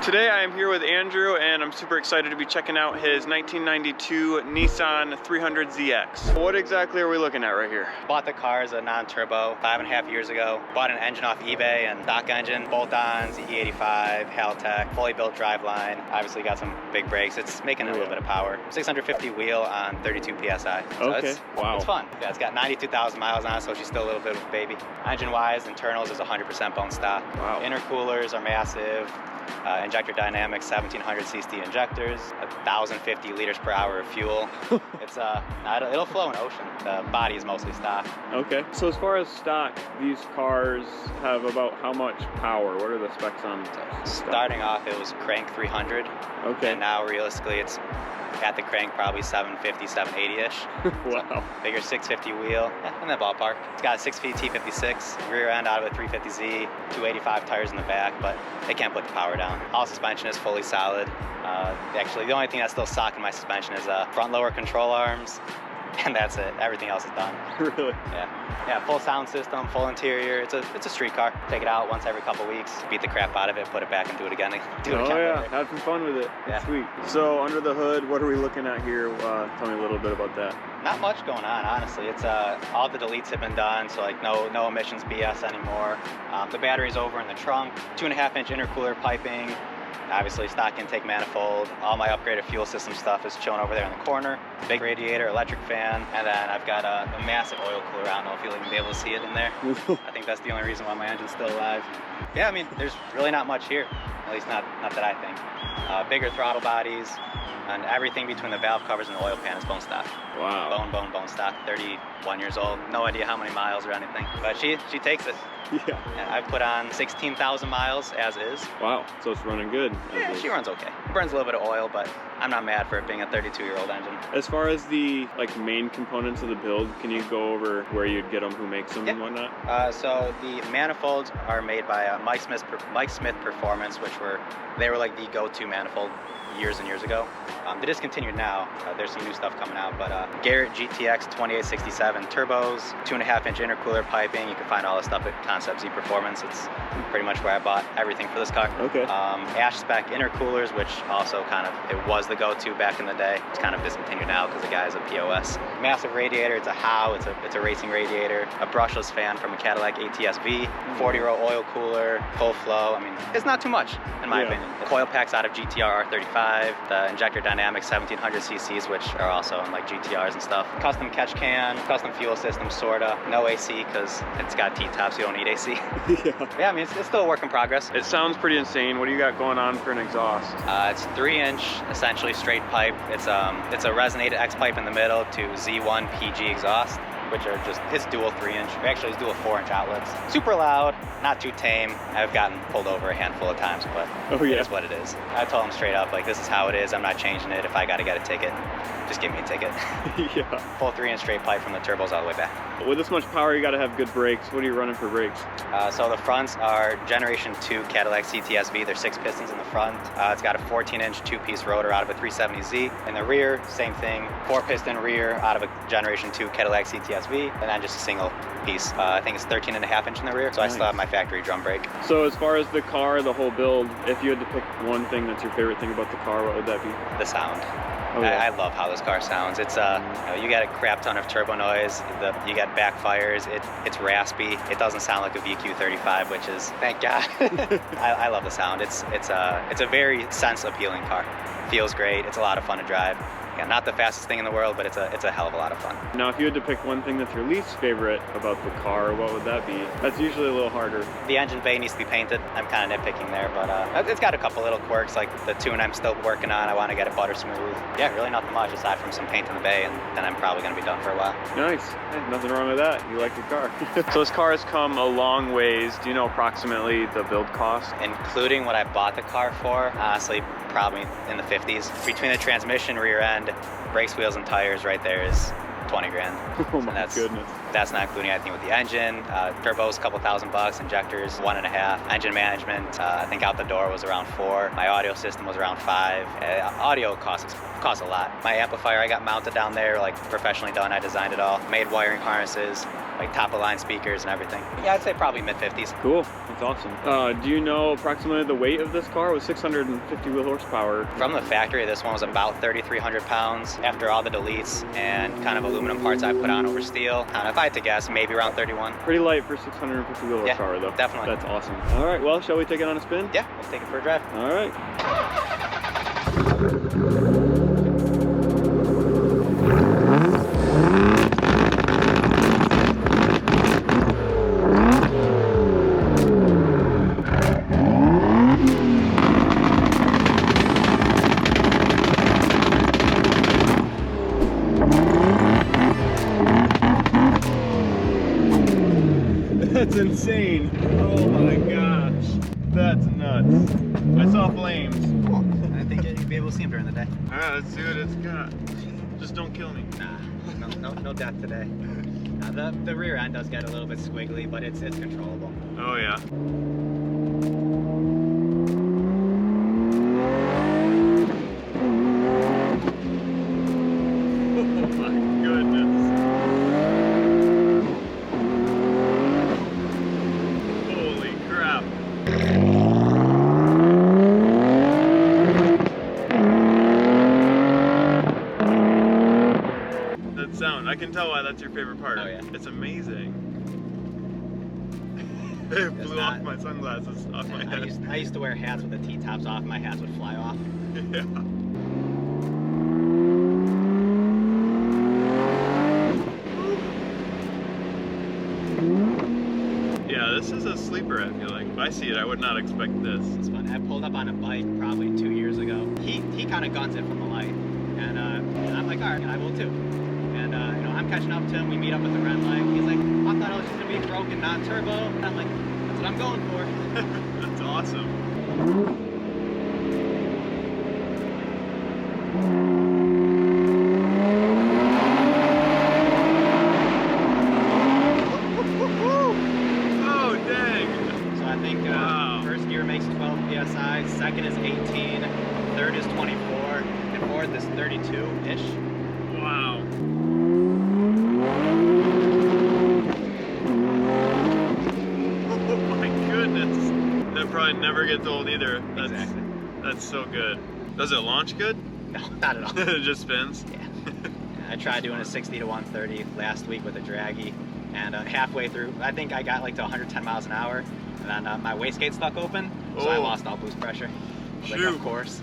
Today I am here with Andrew and I'm super excited to be checking out his 1992 Nissan 300ZX. What exactly are we looking at right here? Bought the car as a non-turbo 5.5 years ago. Bought an engine off eBay and stock engine, bolt-ons, E85, Haltech, fully built driveline. Obviously got some big brakes. It's making a little bit of power. 650 wheel on 32 PSI. So okay, wow. It's fun. Yeah, it's got 92,000 miles on it, so she's still a little bit of a baby. Engine-wise, internals is 100% bone stock. Wow. Intercoolers are massive. Injector dynamics, 1700 cc injectors, 1,050 liters per hour of fuel. It's it'll flow in ocean. The body is mostly stock. Okay. So as far as stock, these cars have about how much power? What are the specs on stock? Starting off, it was crank 300. Okay. And now realistically, it's at the crank probably 750, 780-ish. Wow. So bigger 650 wheel, yeah, in that ballpark. It's got a 650 T56, rear end out of a 350Z, 285 tires in the back, but they can't put the power down. All suspension is fully solid. Actually, the only thing that's still stock in my suspension is front lower control arms, and that's it. Everything else is done. Really? Yeah, full sound system, full interior. It's a street car. Take it out once every couple weeks, beat the crap out of it, put it back and do it again. Do it again yeah, later. have some fun with it. Yeah. Sweet. So under the hood, what are we looking at here? Tell me a little bit about that. Not much going on, honestly. It's all the deletes have been done, so like no emissions BS anymore. The battery's over in the trunk, 2.5-inch intercooler piping. Obviously stock intake manifold. All my upgraded fuel system stuff is chilling over there in the corner. Big radiator, electric fan, and then I've got a massive oil cooler. I don't know if you'll even be able to see it in there. I think that's the only reason why my engine's still alive. Yeah, I mean, there's really not much here. At least not that I think. Bigger throttle bodies, and everything between the valve covers and the oil pan is bone stock. Wow. Bone stock, 31 years old. No idea how many miles or anything, but she takes it. Yeah. And I've put on 16,000 miles as is. Wow, so it's running good. Yeah, she runs okay. Burns a little bit of oil, but I'm not mad for it being a 32-year-old engine. As far as the main components of the build, can you go over where you'd get them, who makes them, and whatnot? So the manifolds are made by Mike Smith Performance, they were like the go-to manifold years and years ago. They discontinued now. There's some new stuff coming out, but Garrett GTX 2867 turbos, 2.5-inch intercooler piping. You can find all this stuff at Concept Z Performance. It's pretty much where I bought everything for this car. Okay. Ash spec intercoolers, which also it was the go-to back in the day. It's kind of discontinued now because the guy is a POS. Massive radiator. It's a Howe. It's a racing radiator. A brushless fan from a Cadillac ATS-V. 40-row oil cooler, full flow. I mean, it's not too much in my opinion. The coil packs out of GTR R35. The injector dynamics 1700 cc's, which are also in like GTRs and stuff. Custom catch can, custom fuel system, sorta. No AC because it's got T-top, so you don't need AC. Yeah, I mean, it's still a work in progress. It sounds pretty insane. What do you got going on for an exhaust? It's 3-inch, essentially straight pipe. It's a resonated X pipe in the middle to Z1 PG exhaust, which are it's dual 3-inch. Actually, it's dual 4-inch outlets. Super loud, not too tame. I've gotten pulled over a handful of times, but it is what it is. I told them straight up, like, this is how it is. I'm not changing it. If I got to get a ticket, just give me a ticket. Yeah. Full 3-inch straight pipe from the turbos all the way back. With this much power, you got to have good brakes. What are you running for brakes? So the fronts are Generation 2 Cadillac CTS-V. There's 6 pistons in the front. It's got a 14-inch 2-piece rotor out of a 370Z. In the rear, same thing. 4-piston rear out of a Generation 2 Cadillac CTS-V. And then just a single piece. I think it's 13.5-inch in the rear. So nice. I still have my factory drum brake. So as far as the car, the whole build, if you had to pick one thing that's your favorite thing about the car, what would that be? The sound. Oh, yeah. I love how this car sounds. It's you get a crap ton of turbo noise. You get backfires. It's raspy. It doesn't sound like a VQ35, which is, thank God. I love the sound. It's a very sense appealing car. Feels great. It's a lot of fun to drive. Yeah, not the fastest thing in the world, but it's a hell of a lot of fun. Now, if you had to pick one thing that's your least favorite about the car, what would that be? That's usually a little harder. The engine bay needs to be painted. I'm kind of nitpicking there, but it's got a couple little quirks, like the tune I'm still working on. I want to get it butter smooth. Yeah, really nothing much aside from some paint in the bay, and then I'm probably going to be done for a while. Nice. Hey, nothing wrong with that. You like your car. So this car has come a long ways. Do you know approximately the build cost? Including what I bought the car for, honestly, probably in the 50s. Between the transmission, rear end, brakes, wheels, and tires right there is 20 grand. Oh my goodness. That's not including anything with the engine. Turbo's a couple $1,000, injectors $1.5, engine management I think out the door was around $4. My audio system was around $5. Audio costs a lot. My amplifier I got mounted down there, like professionally done. I designed it all, made wiring harnesses, like top of line speakers and everything. Yeah, I'd say probably mid-50s. Cool, that's awesome. Do you know approximately the weight of this car? It was 650 wheel horsepower. From the factory, this one was about 3,300 pounds. After all the deletes and kind of aluminum parts I put on over steel, if I had to guess, maybe around 31. Pretty light for 650 wheel horsepower though. Definitely. That's awesome. All right, well, shall we take it on a spin? Yeah, let's take it for a drive. All right. That's insane. Oh my gosh. That's nuts. I saw flames. Cool. I think you'd be able to see them during the day. Alright, let's see what it's got. Just don't kill me. Nah, no death today. The rear end does get a little bit squiggly, but it's controllable. Oh yeah. I can tell why that's your favorite part. Oh yeah. It's amazing. It blew off my sunglasses off my head. I used to wear hats with the T-tops off. My hats would fly off. Yeah. Yeah, this is a sleeper, I feel like. If I see it, I would not expect this. It's fun. I pulled up on a bike probably 2 years ago. He kind of guns it from the light. And I'm like, all right, I will too. And you know, I'm catching up to him. We meet up at the red light. He's like, I thought I was just gonna be broken, not turbo. And I'm like, that's what I'm going for. That's awesome. Oh dang! So I think first gear makes 12 psi, second is 18, third is 24, and fourth is 32-ish. Wow. Probably never gets old either. Exactly. That's so good. Does it launch good? No, not at all. It just spins? Yeah. I tried doing a 60 to 130 last week with a draggy, and halfway through, I think I got like to 110 miles an hour, and then my wastegate stuck open, so I lost all boost pressure. Like, of course.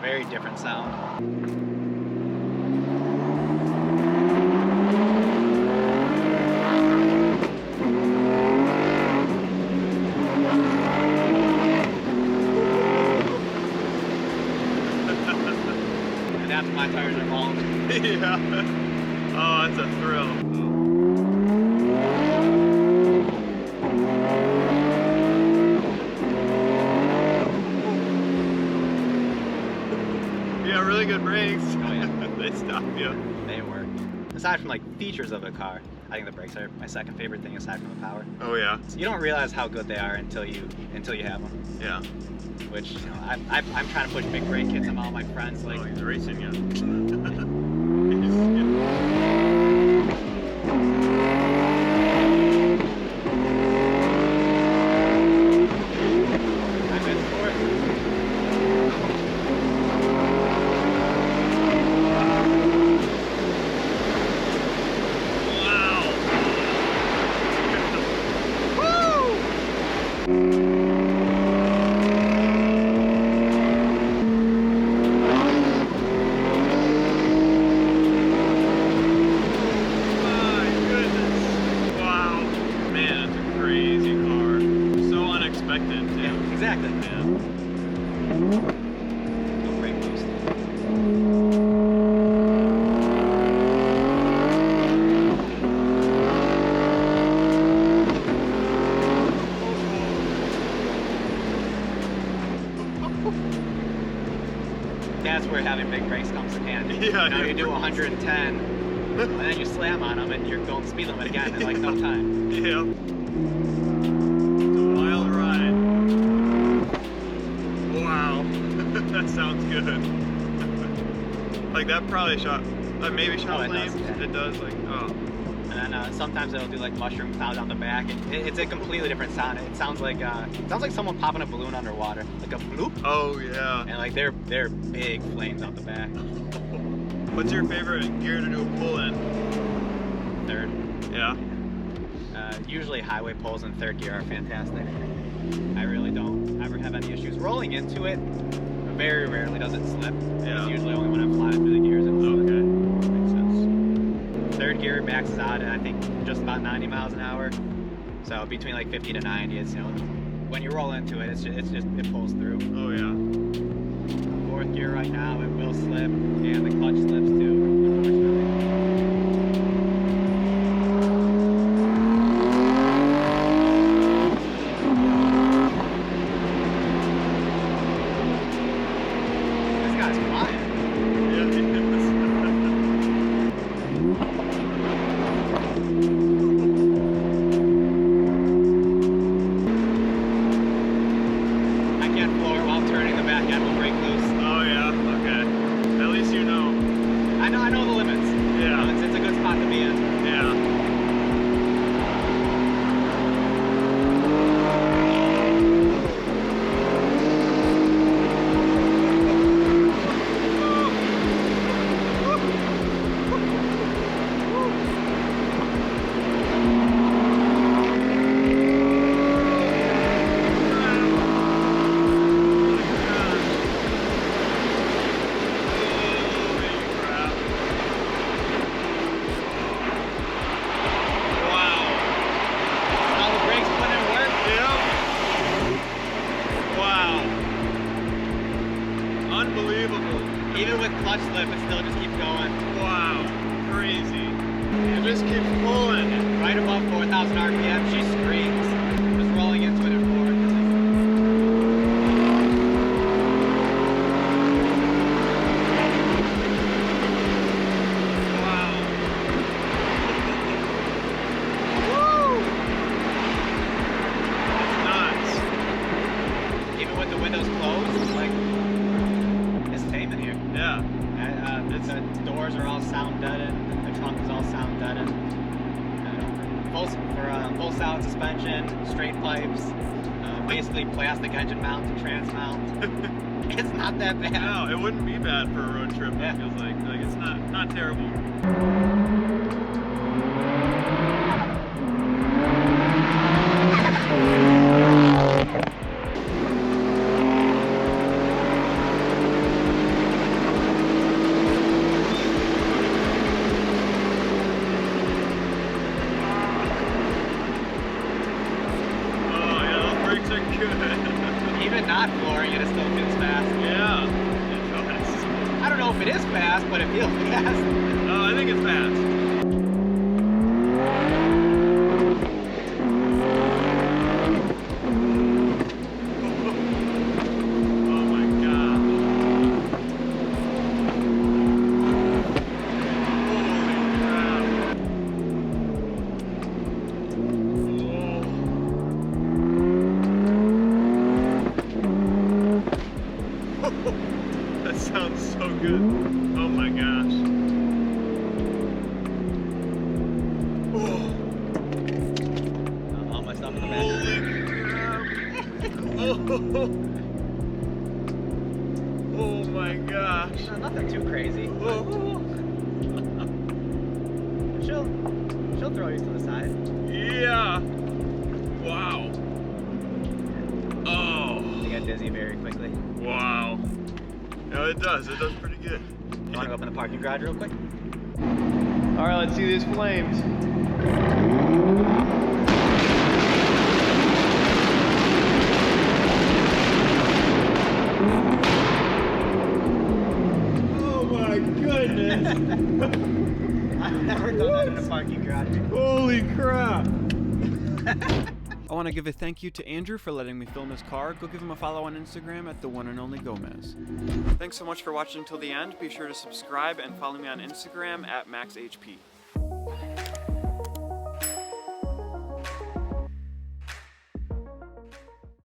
Very different sound. And after my tires are bald. Yeah. Oh, that's a thrill. Really good brakes. Oh yeah. They stop you. They work. Aside from like features of the car, I think the brakes are my second favorite thing aside from the power. Oh yeah. So you don't realize how good they are until you have them. Yeah. Which, you know, I'm trying to push big brake kits on all my friends. Like, oh, he's racing you. that's where having big brakes comes in handy. Yeah. You know, you do 110, and then you slam on them, and you're going speed limit again in like no time. Yeah. It's a wild ride. Wow. That sounds good. Like that probably shot, maybe shot flames. It does, like, oh. And then sometimes it'll do like mushroom clouds on the back. It's a completely different sound. It sounds like someone popping a balloon underwater, like a bloop. Oh yeah. And like they're big flames out the back. What's your favorite gear to do a pull in? Third. Yeah. Usually highway pulls in third gear are fantastic. I really don't ever have any issues rolling into it. Very rarely does it slip. Yeah. It's usually only when I'm flying through the gears. Okay. Makes sense. Third gear maxes out at I think just about 90 miles an hour. So between like 50 to 90, it's, you know, when you roll into it, it pulls through. Oh yeah. Fourth gear right now, it will slip, and the clutch slips too, unfortunately. This guy's flying. Yeah, he is. I can't floor while turning. The back end will break loose. Oh yeah, okay. At least you know. I know the limits. Yeah. It's a good spot to be in. Yeah. Unbelievable. Even with clutch slip, it still just keeps going. Wow. Crazy. It just keeps pulling. Right above 4,000 RPM, she screams. Just rolling into it at forward. Wow. Woo! That's nuts. Even with the windows closed, like, it's tame in here. Yeah. The doors are all sound deadened, the trunk is all sound deadened. Full solid suspension, straight pipes, basically plastic engine mount and trans mount. It's not that bad. No, it wouldn't be bad for a road trip. Yeah. It feels like it's not terrible. Even not flooring it, it still feels fast. Yeah, it does. I don't know if it is fast, but it feels fast. Oh, I think it's fast. Oh my gosh. Holy crap. That sounds so good. Oh my gosh. Oh. All my stuff in the back. Holy crap. Oh my gosh. Nothing too crazy. Oh. She'll throw you to the side. Yeah. Wow. Oh. You get dizzy very quickly. Wow. No, it does. It does pretty good. You want to go up in the parking garage real quick? All right, let's see these flames. Oh my goodness. I've never done that in a parking garage before. Holy crap. I want to give a thank you to Andrew for letting me film his car. Go give him a follow on Instagram at @theoneandonlygomez. Thanks so much for watching until the end. Be sure to subscribe and follow me on Instagram @MaxHP.